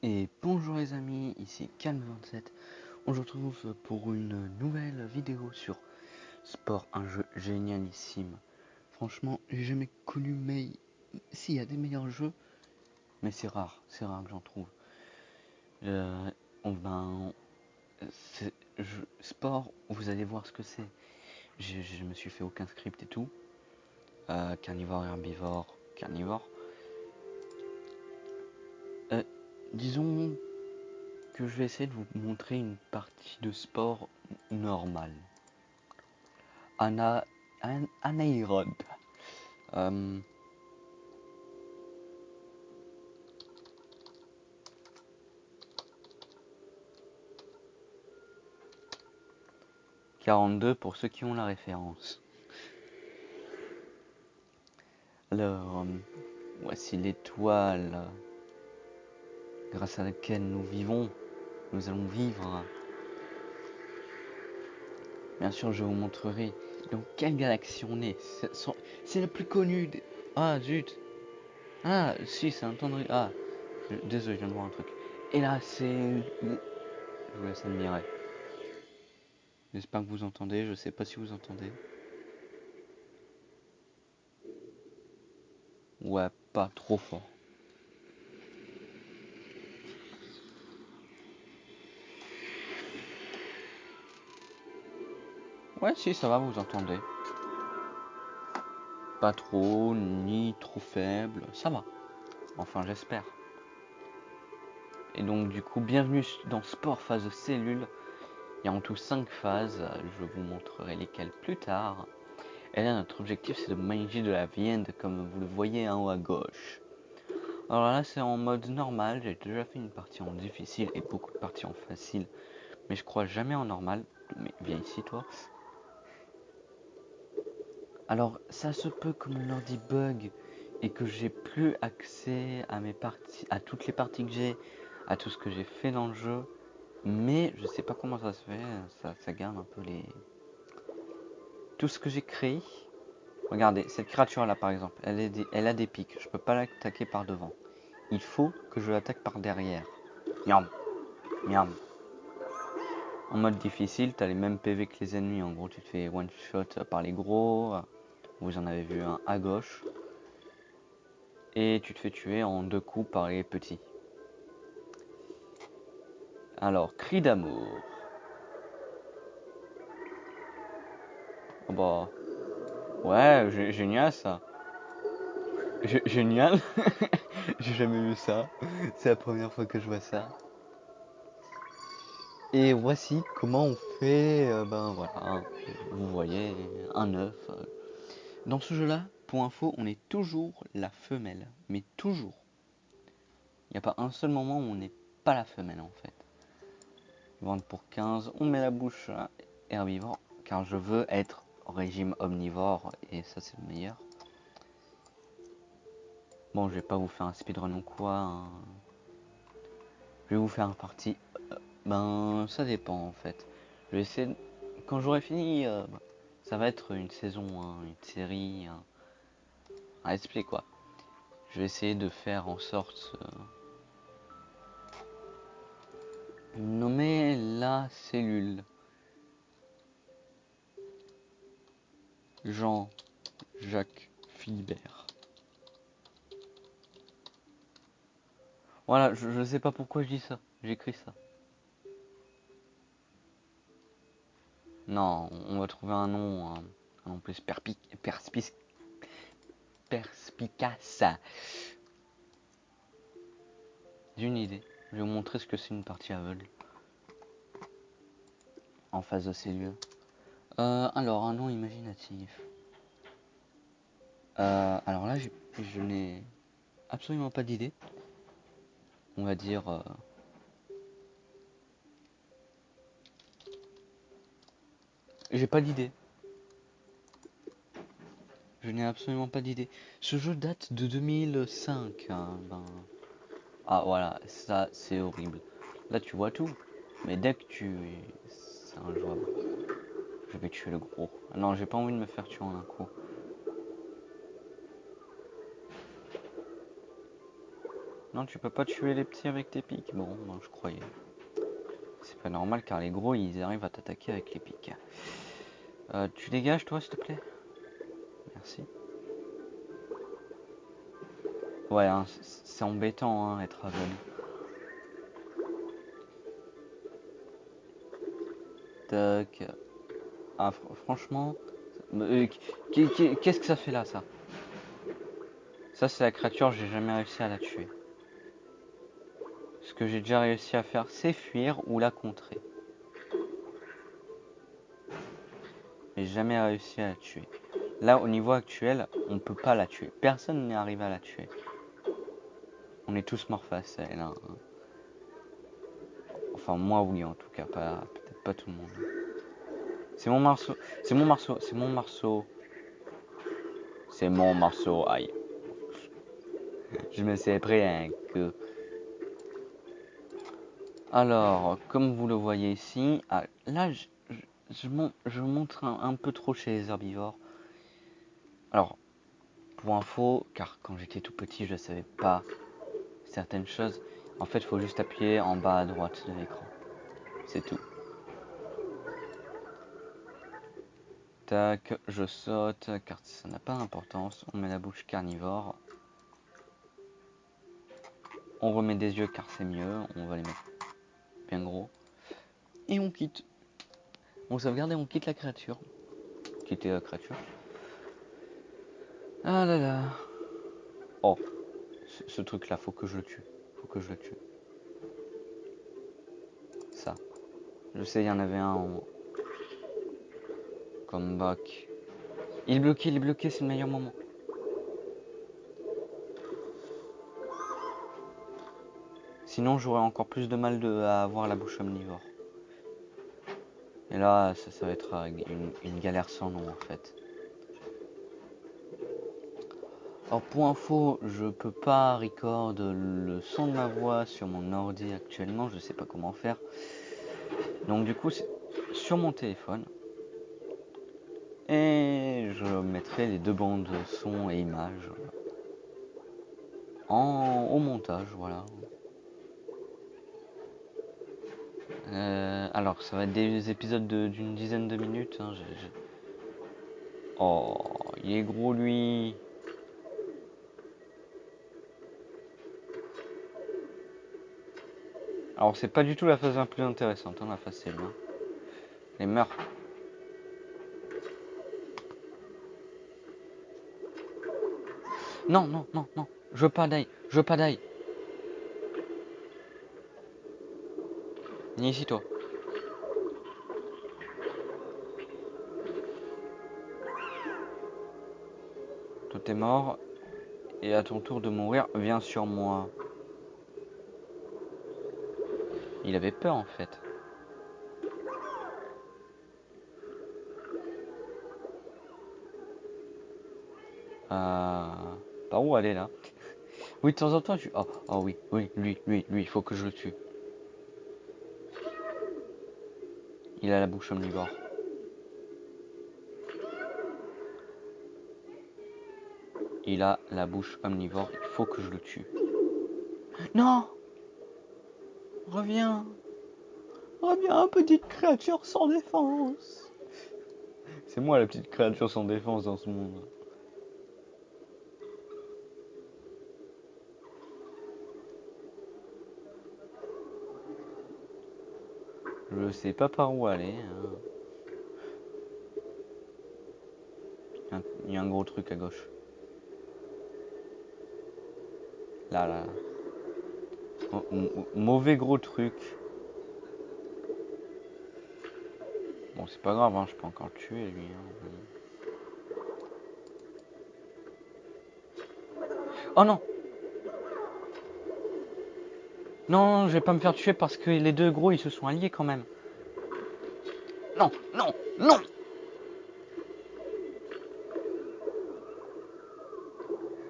Et bonjour les amis, ici Can27. On se retrouve pour une nouvelle vidéo sur Sport, un jeu génialissime. Franchement, j'ai jamais connu, mais s'il y a des meilleurs jeux, mais c'est rare que j'en trouve. On va, Sport, vous allez voir ce que c'est. Je me suis fait aucun script et tout. Carnivore, herbivore, carnivore. Disons que je vais essayer de vous montrer une partie de sport normale. Anaérobe. Euh, 42 pour ceux qui ont la référence. Alors, voici l'étoile grâce à laquelle nous allons vivre. Bien sûr, je vous montrerai dans quelle galaxie on est. C'est la plus connue. Ah, zut. Ah, si, c'est un temps de... Ah, désolé, je viens de voir un truc. Et là, c'est... Je vous laisse admirer. J'espère que vous entendez, je sais pas si vous entendez. Ouais, pas trop fort. Ouais, si, ça va, vous entendez. Pas trop, ni trop faible, ça va. Enfin, j'espère. Et donc, du coup, bienvenue dans Sport Phase Cellule. Il y a en tout 5 phases, je vous montrerai lesquelles plus tard. Et là, notre objectif, c'est de manager de la viande, comme vous le voyez en haut à gauche. Alors là, c'est en mode normal. J'ai déjà fait une partie en difficile et beaucoup de parties en facile. Mais je crois jamais en normal. Mais viens ici, toi. Alors, ça se peut que mon ordi bug et que j'ai plus accès à mes parties, à toutes les parties que j'ai, à tout ce que j'ai fait dans le jeu. Mais je sais pas comment ça se fait, ça garde un peu tout ce que j'ai créé. Regardez, cette créature là par exemple, elle a des pics, je peux pas l'attaquer par devant. Il faut que je l'attaque par derrière. Miam, miam. En mode difficile, t'as les mêmes PV que les ennemis, en gros tu te fais one shot par les gros, vous en avez vu un à gauche. Et tu te fais tuer en 2 coups par les petits. Alors, cri d'amour. Oh bah, ouais, génial ça. Génial. J'ai jamais vu ça. C'est la première fois que je vois ça. Et voici comment on fait, ben voilà, vous voyez, un œuf. Dans ce jeu-là, pour info, on est toujours la femelle. Mais toujours. Il n'y a pas un seul moment où on n'est pas la femelle en fait. Vente pour 15, on met la bouche herbivore, car je veux être au régime omnivore, et ça c'est le meilleur. Bon, je vais pas vous faire un speedrun ou quoi, hein. Je vais vous faire un partie. Ben, ça dépend en fait. Je vais essayer. Quand j'aurai fini, ça va être une saison, hein, une série, un let's play quoi. Je vais essayer de faire en sorte. Nommer la cellule. Jean-Jacques Philibert. Voilà, je sais pas pourquoi je dis ça. J'écris ça. Non, on va trouver un nom plus perspicace. J'ai une idée. Je vais vous montrer ce que c'est une partie aveugle. En phase de cellule. Alors, un nom imaginatif. Alors là, je n'ai absolument pas d'idée. On va dire... J'ai pas d'idée. Je n'ai absolument pas d'idée. Ce jeu date de 2005. Hein, ben... Ah voilà, ça c'est horrible. Là tu vois tout. Mais dès que tu... C'est injouable. Je vais tuer le gros. Non, j'ai pas envie de me faire tuer en un coup. Non, tu peux pas tuer les petits avec tes pics. Bon, moi je croyais. C'est pas normal car les gros ils arrivent à t'attaquer avec les pics. Tu dégages toi s'il te plaît. Merci. Ouais, hein, c'est embêtant hein, être aveugle. Tac. Ah, franchement, qu'est-ce que ça fait là, ça? Ça, c'est la créature, j'ai jamais réussi à la tuer. Ce que j'ai déjà réussi à faire, c'est fuir ou la contrer. Mais jamais réussi à la tuer. Là, au niveau actuel, on peut pas la tuer. Personne n'est arrivé à la tuer. On est tous morts face à elle. Hein. Enfin, moi, oui, en tout cas. Peut-être pas tout le monde. C'est mon marceau. C'est mon marceau. C'est mon marceau. C'est mon marceau. Aïe. Je me suis pris un coup. Alors, comme vous le voyez ici, là, je montre un peu trop chez les herbivores. Alors, pour info, car quand j'étais tout petit, je ne savais pas certaines choses. En fait, il faut juste appuyer en bas à droite de l'écran. C'est tout. Tac, je saute, car ça n'a pas d'importance. On met la bouche carnivore. On remet des yeux car c'est mieux. On va les mettre bien gros. Et on quitte. On sauvegarde et on quitte la créature. Quitter la créature. Ah là là. Oh, ce truc là, faut que je le tue. Faut que je le tue. Ça. Je sais, il y en avait un en comeback. Il est bloqué, c'est le meilleur moment. Sinon, j'aurais encore plus de mal à avoir la bouche omnivore. Et là, ça va être une galère sans nom en fait. Alors pour info, je peux pas record le son de ma voix sur mon ordi actuellement, je sais pas comment faire. Donc du coup, c'est sur mon téléphone. Et je mettrai les deux bandes son et images au montage, voilà. Alors, ça va être des épisodes d'une dizaine de minutes. Hein, Oh, il est gros lui. Alors, c'est pas du tout la phase la plus intéressante, hein, la phase c'est bien. Les meurtres. Non, non, non, non. Je veux pas d'ail. Je veux pas d'ail. Ni ici, toi. Toi, t'es mort. Et à ton tour de mourir, viens sur moi. Il avait peur en fait. Par où aller là? Oui, de temps en temps, oh, oh oui, oui, lui, il faut que je le tue. Il a la bouche omnivore. Il a la bouche omnivore, il faut que je le tue. Non! Reviens! Reviens, petite créature sans défense! C'est moi la petite créature sans défense dans ce monde. Je sais pas par où aller. Hein. Il y a un gros truc à gauche. Là, là, là. Mauvais gros truc. Bon, c'est pas grave, hein, je peux encore le tuer lui. Hein. Oh non! Non, je vais pas me faire tuer parce que les deux gros ils se sont alliés quand même. Non, non, non!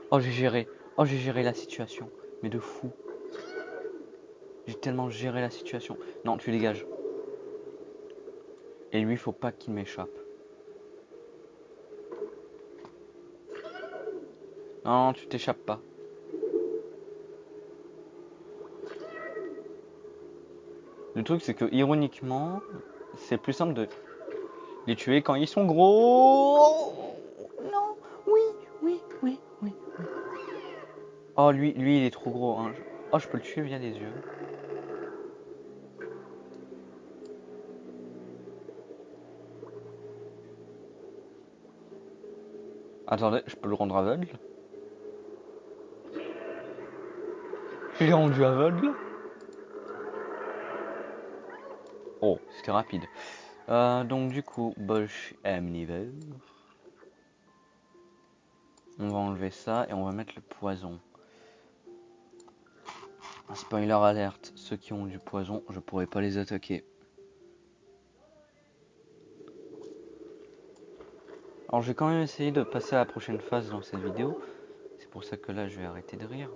Oh, j'ai géré. Oh, j'ai géré la situation. Mais de fou. J'ai tellement géré la situation. Non, tu dégages. Et lui, faut pas qu'il m'échappe. Non, tu t'échappes pas. Le truc, c'est que ironiquement, c'est plus simple de les tuer quand ils sont gros. Non, oui, oui, oui, oui. Oh, lui, il est trop gros. Hein. Oh, je peux le tuer via les yeux. Attendez, je peux le rendre aveugle. Je l'ai rendu aveugle. Oh, c'était rapide. Donc du coup, Bosch M niveau. On va enlever ça et on va mettre le poison. Spoiler alerte, ceux qui ont du poison, je pourrais pas les attaquer. Alors je vais quand même essayer de passer à la prochaine phase dans cette vidéo. C'est pour ça que là je vais arrêter de rire.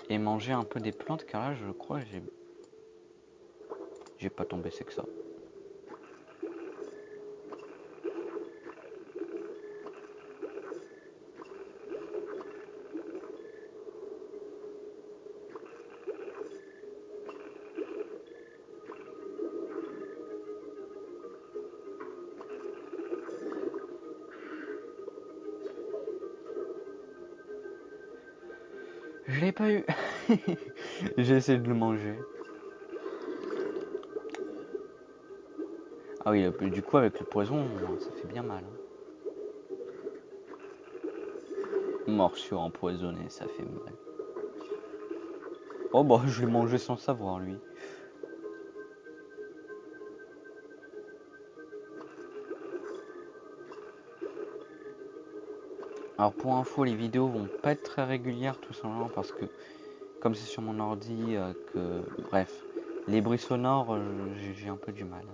Et manger un peu des plantes car là je crois que j'ai pas tant baissé que ça. Je l'ai pas eu. J'ai essayé de le manger. Ah oui, du coup avec le poison, ça fait bien mal. Morsure empoisonnée, ça fait mal. Oh bah je l'ai mangé sans savoir lui. Alors pour info, les vidéos vont pas être très régulières tout simplement parce que comme c'est sur mon ordi, bref, les bruits sonores, j'ai un peu du mal.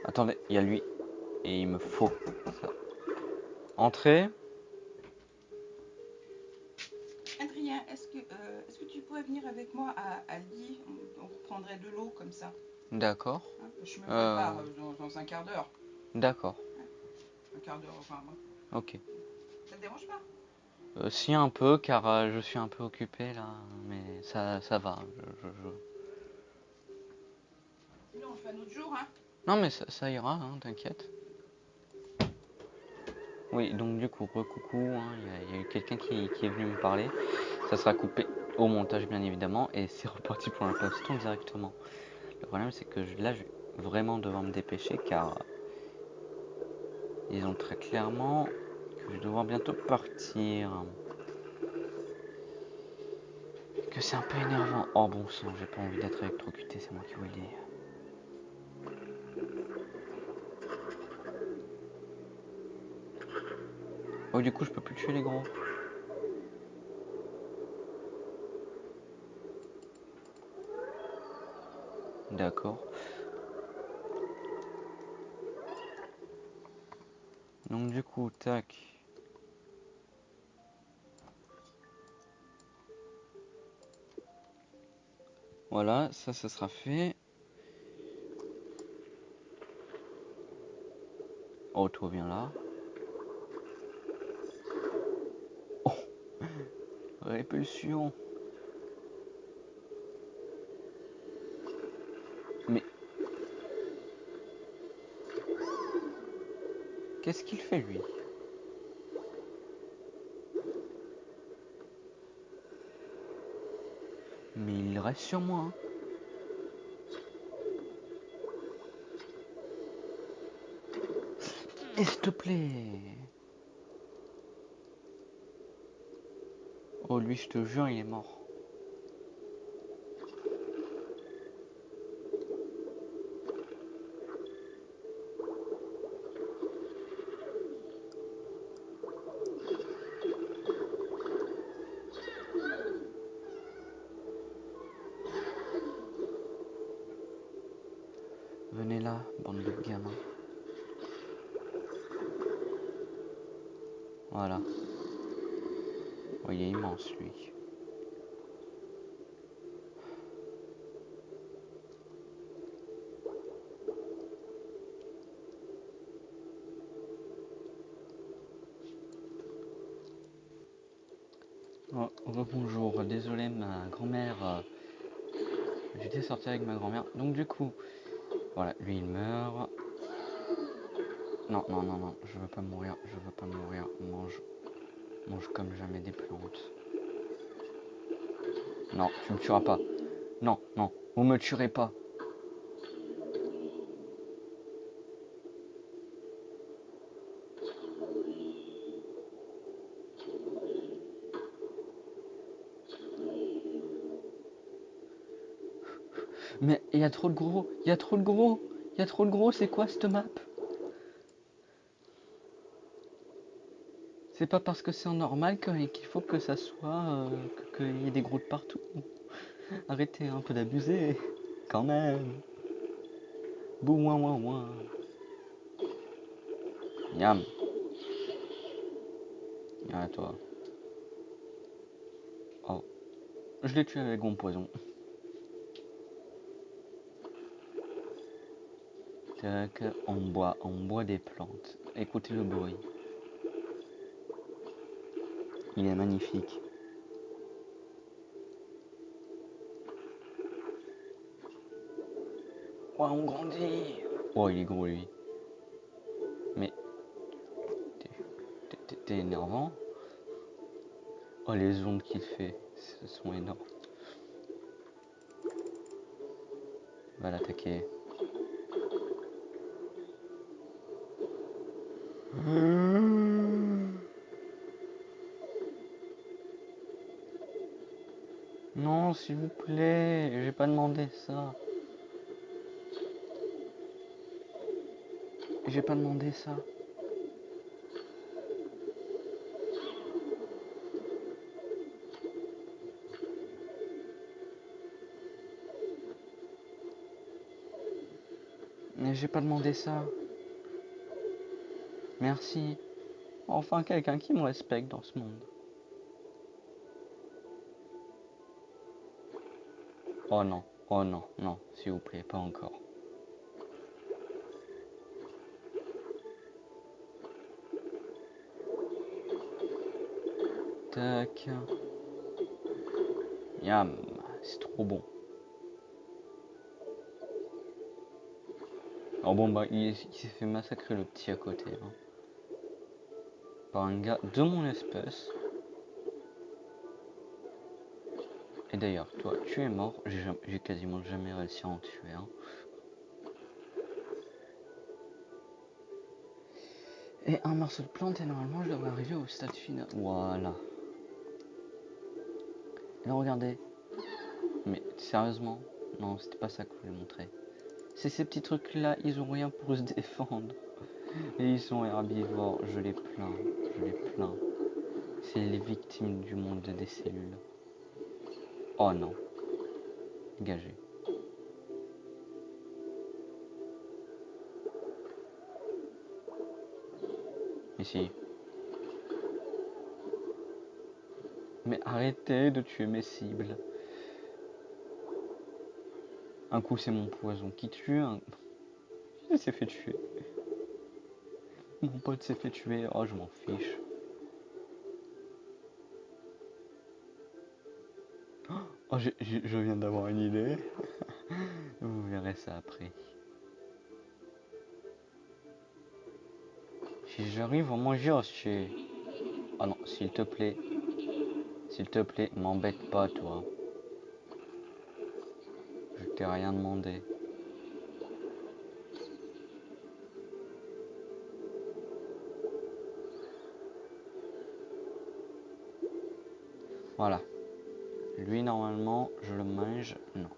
Attendez, il y a lui et il me faut ça. Entrée. Adrien, est-ce que tu pourrais venir avec moi à Aldi? On reprendrait de l'eau comme ça. D'accord. Hein, je me prépare dans un quart d'heure. D'accord. Un quart d'heure, enfin moi. Ok. Ça te dérange pas? Si un peu car je suis un peu occupé là, mais ça va. Sinon on le fait un autre jour, hein? Non mais ça ira, hein, t'inquiète. Oui, donc du coup, recoucou, hein, y a eu quelqu'un qui est venu me parler. Ça sera coupé au montage bien évidemment et c'est reparti pour la baston directement. Le problème c'est que là je vais vraiment devoir me dépêcher car ils ont très clairement que je vais devoir bientôt partir. Que c'est un peu énervant. Oh bon sang, j'ai pas envie d'être électrocuté, c'est moi qui vous le dis. Oh du coup je peux plus tuer les gros. D'accord. Donc du coup, tac. Voilà, ça sera fait. Oh, toi viens là. Oh, répulsion. Mais qu'est-ce qu'il fait lui? Mais il reste sur moi. Hein. Et s'il te plaît. Oh lui, je te jure, il est mort. Venez là, bande de gamins. Voilà. Oh, il est immense lui. Oh, bonjour, désolé, ma grand-mère. J'étais sorti avec ma grand-mère. Donc, du coup, voilà, lui il meurt. Non, non, non, non, je veux pas mourir, je veux pas mourir. Mange comme jamais des plantes. Non, tu me tueras pas. Non, non, vous me tuerez pas. Mais il y a trop de gros, il y a trop de gros, il y a trop de gros, c'est quoi cette map? C'est pas parce que c'est en normal qu'il faut que ça soit. Qu'il y ait des gros de partout. Arrêtez un peu d'abuser. Quand même. Bouh, ouin, ouin, ouin. Yam. Ah, toi. Oh. Je l'ai tué avec mon poison. Tac, on boit des plantes. Écoutez le bruit. Il est magnifique. Oh, on grandit. Oh, il est gros lui. Mais t'es énervant. Oh, les ondes qu'il fait, ce sont énormes. Va l'attaquer. Non, s'il vous plaît, j'ai pas demandé ça. J'ai pas demandé ça. Mais j'ai pas demandé ça. Merci. Enfin, quelqu'un qui me respecte dans ce monde. Oh non, oh non, non, s'il vous plaît, pas encore. Tac. Yam, c'est trop bon. Oh bon, bah, il s'est fait massacrer le petit à côté. Hein, par un gars de mon espèce. Et d'ailleurs, toi, tu es mort. J'ai quasiment jamais réussi à en tuer un. Et un morceau de plante, et normalement, je devrais arriver au stade final. Voilà. Et là, regardez. Mais sérieusement, non, c'était pas ça que je voulais montrer. C'est ces petits trucs-là, ils ont rien pour se défendre. Et ils sont herbivores, je les plains, je les plains. C'est les victimes du monde des cellules. Oh non, dégagé. Ici. Mais arrêtez de tuer mes cibles. Un coup c'est mon poison qui tue, il s'est fait tuer. Mon pote s'est fait tuer, oh je m'en fiche. Oh je viens d'avoir une idée. Vous verrez ça après. Si j'arrive à manger aussi. Oh non, s'il te plaît, m'embête pas toi. Je t'ai rien demandé. Voilà. Lui normalement je le mange. Non.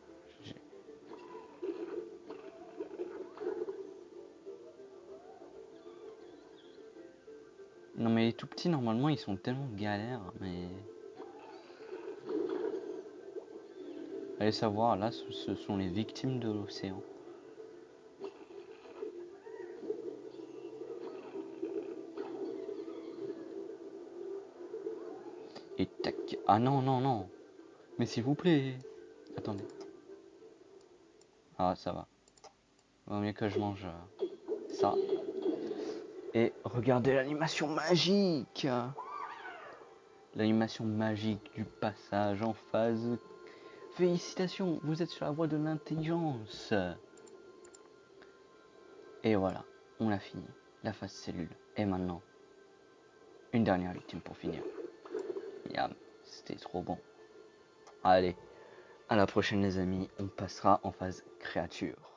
Non mais les tout petits normalement ils sont tellement galères mais. Allez savoir là ce sont les victimes de l'océan. Et tac. Ah non non non. Mais s'il vous plaît. Attendez. Ah ça va. Vaut mieux que je mange ça. Et regardez l'animation magique. l'animation magique du passage en phase. Félicitations, vous êtes sur la voie de l'intelligence. Et voilà, on a fini. La phase cellule. Et maintenant, une dernière victime pour finir. Yam, c'était trop bon. Allez, à la prochaine les amis, on passera en phase créature.